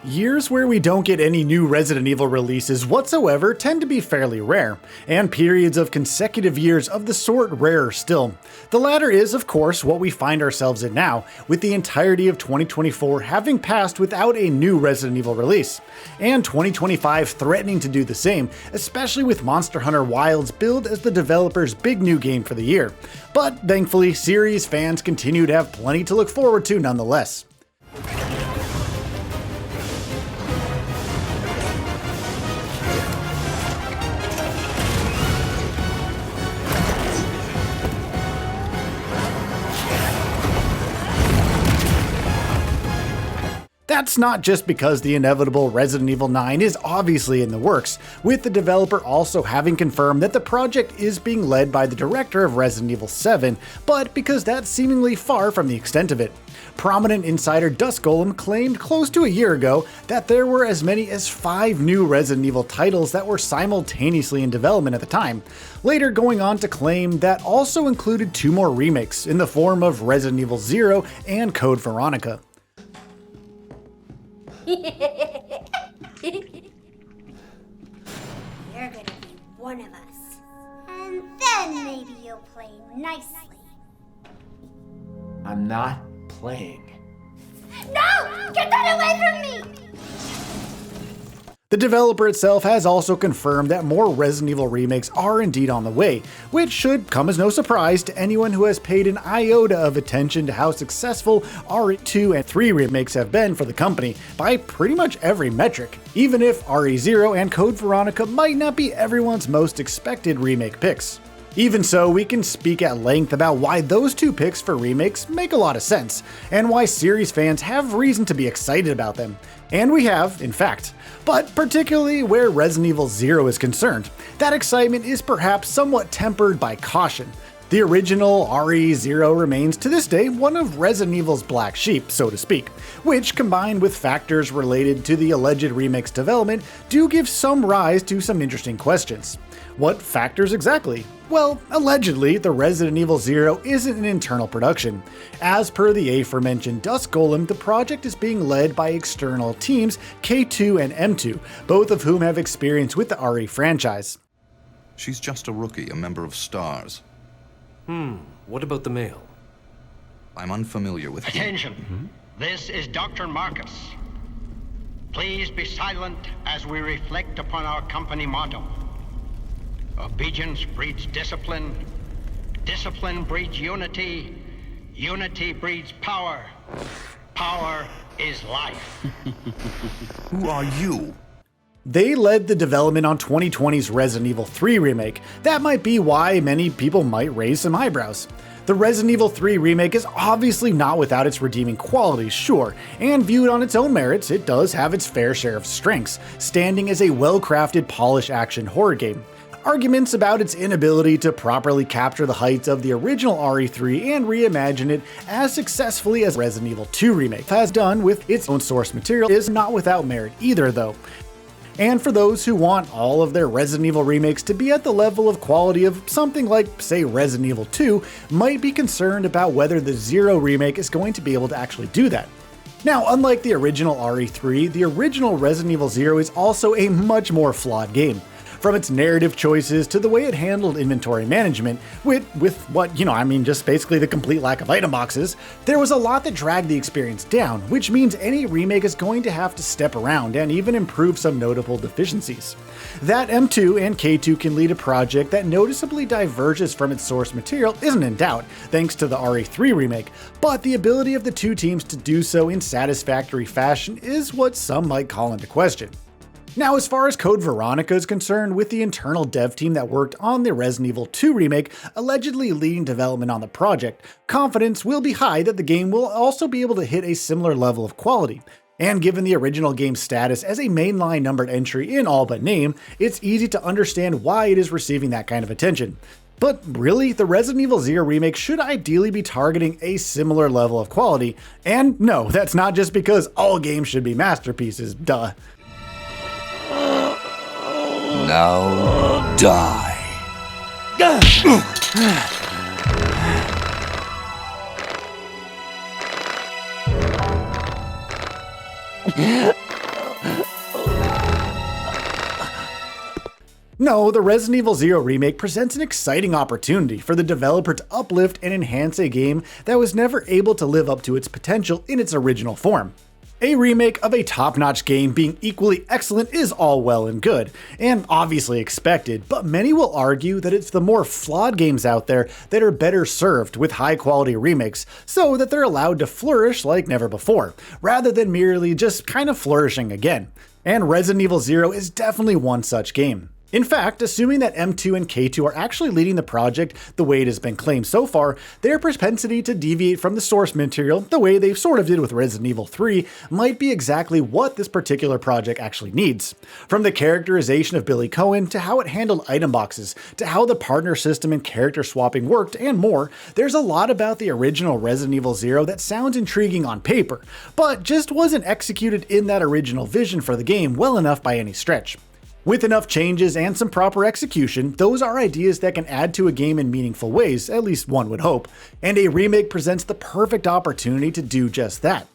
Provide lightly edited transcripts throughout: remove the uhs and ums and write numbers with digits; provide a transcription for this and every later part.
Years where we don't get any new Resident Evil releases whatsoever tend to be fairly rare, and periods of consecutive years of the sort rarer still. The latter is, of course, what we find ourselves in now, with the entirety of 2024 having passed without a new Resident Evil release, and 2025 threatening to do the same, especially with Monster Hunter Wilds billed as the developer's big new game for the year. But thankfully, series fans continue to have plenty to look forward to nonetheless. That's not just because the inevitable Resident Evil 9 is obviously in the works, with the developer also having confirmed that the project is being led by the director of Resident Evil 7, but because that's seemingly far from the extent of it. Prominent insider Dust Golem claimed close to a year ago that there were as many as 5 new Resident Evil titles that were simultaneously in development at the time, later going on to claim that also included 2 more remakes in the form of Resident Evil 0 and Code Veronica. You're gonna be one of us. And then maybe you'll play nicely. I'm not playing. No! Get that away from me! The developer itself has also confirmed that more Resident Evil remakes are indeed on the way, which should come as no surprise to anyone who has paid an iota of attention to how successful RE2 and 3 remakes have been for the company by pretty much every metric, even if RE0 and Code Veronica might not be everyone's most expected remake picks. Even so, we can speak at length about why those 2 picks for remakes make a lot of sense, and why series fans have reason to be excited about them. And we have, in fact. But particularly where Resident Evil 0 is concerned, that excitement is perhaps somewhat tempered by caution. The original RE0 remains to this day one of Resident Evil's black sheep, so to speak, which combined with factors related to the alleged remake's development do give some rise to some interesting questions. What factors exactly? Well, allegedly, the Resident Evil 0 isn't an internal production. As per the aforementioned Dust Golem, the project is being led by external teams K2 and M2, both of whom have experience with the RE franchise. She's just a rookie, a member of STARS. What about the male? I'm unfamiliar with him. Attention! This is Dr. Marcus. Please be silent as we reflect upon our company motto. Obedience breeds discipline. Discipline breeds unity. Unity breeds power. Power is life. Who are you? They led the development on 2020's Resident Evil 3 remake. That might be why many people might raise some eyebrows. The Resident Evil 3 remake is obviously not without its redeeming qualities, sure, and viewed on its own merits, it does have its fair share of strengths, standing as a well-crafted, polished action horror game. Arguments about its inability to properly capture the heights of the original RE3 and reimagine it as successfully as Resident Evil 2 remake has done with its own source material is not without merit either though. And for those who want all of their Resident Evil remakes to be at the level of quality of something like, say, Resident Evil 2, might be concerned about whether the 0 remake is going to be able to actually do that. Now, unlike the original RE3, the original Resident Evil 0 is also a much more flawed game. From its narrative choices to the way it handled inventory management, with what, just basically the complete lack of item boxes, there was a lot that dragged the experience down, which means any remake is going to have to step around and even improve some notable deficiencies. That M2 and K2 can lead a project that noticeably diverges from its source material isn't in doubt, thanks to the RE3 remake, but the ability of the 2 teams to do so in satisfactory fashion is what some might call into question. Now, as far as Code Veronica is concerned, with the internal dev team that worked on the Resident Evil 2 remake allegedly leading development on the project, confidence will be high that the game will also be able to hit a similar level of quality. And given the original game's status as a mainline numbered entry in all but name, it's easy to understand why it is receiving that kind of attention. But really, the Resident Evil 0 remake should ideally be targeting a similar level of quality. And no, that's not just because all games should be masterpieces, duh. Now die. No, the Resident Evil 0 remake presents an exciting opportunity for the developer to uplift and enhance a game that was never able to live up to its potential in its original form. A remake of a top-notch game being equally excellent is all well and good, and obviously expected, but many will argue that it's the more flawed games out there that are better served with high-quality remakes, so that they're allowed to flourish like never before, rather than merely just kind of flourishing again. And Resident Evil 0 is definitely one such game. In fact, assuming that M2 and K2 are actually leading the project the way it has been claimed so far, their propensity to deviate from the source material, the way they sort of did with Resident Evil 3, might be exactly what this particular project actually needs. From the characterization of Billy Cohen, to how it handled item boxes, to how the partner system and character swapping worked, and more, there's a lot about the original Resident Evil 0 that sounds intriguing on paper, but just wasn't executed in that original vision for the game well enough by any stretch. With enough changes and some proper execution, those are ideas that can add to a game in meaningful ways, at least one would hope, and a remake presents the perfect opportunity to do just that.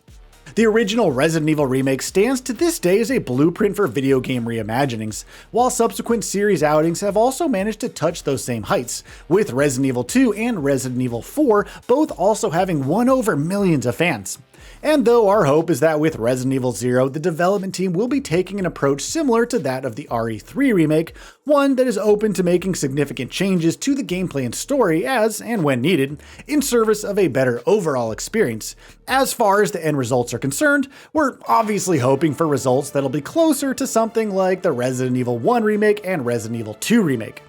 The original Resident Evil remake stands to this day as a blueprint for video game reimaginings, while subsequent series outings have also managed to touch those same heights, with Resident Evil 2 and Resident Evil 4 both also having won over millions of fans. And though our hope is that with Resident Evil 0, the development team will be taking an approach similar to that of the RE3 remake, one that is open to making significant changes to the gameplay and story as, and when needed, in service of a better overall experience. As far as the end results are concerned, we're obviously hoping for results that'll be closer to something like the Resident Evil 1 remake and Resident Evil 2 remake.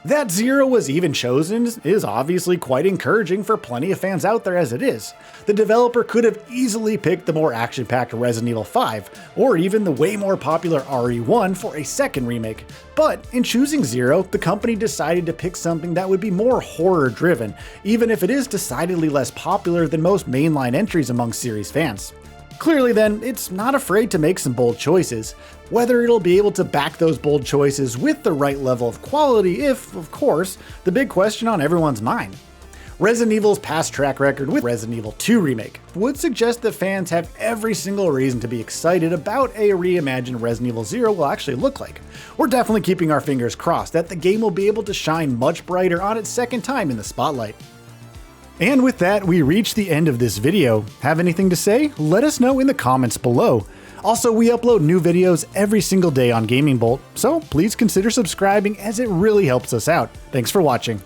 That 0 was even chosen is obviously quite encouraging for plenty of fans out there as it is. The developer could have easily picked the more action-packed Resident Evil 5, or even the way more popular RE1 for a second remake. But in choosing 0, the company decided to pick something that would be more horror-driven, even if it is decidedly less popular than most mainline entries among series fans. Clearly then, it's not afraid to make some bold choices. Whether it'll be able to back those bold choices with the right level of quality if, of course, the big question on everyone's mind. Resident Evil's past track record with Resident Evil 2 remake would suggest that fans have every single reason to be excited about a reimagined Resident Evil 0 will actually look like. We're definitely keeping our fingers crossed that the game will be able to shine much brighter on its second time in the spotlight. And with that, we reach the end of this video. Have anything to say? Let us know in the comments below. Also, we upload new videos every single day on GamingBolt, so please consider subscribing as it really helps us out. Thanks for watching.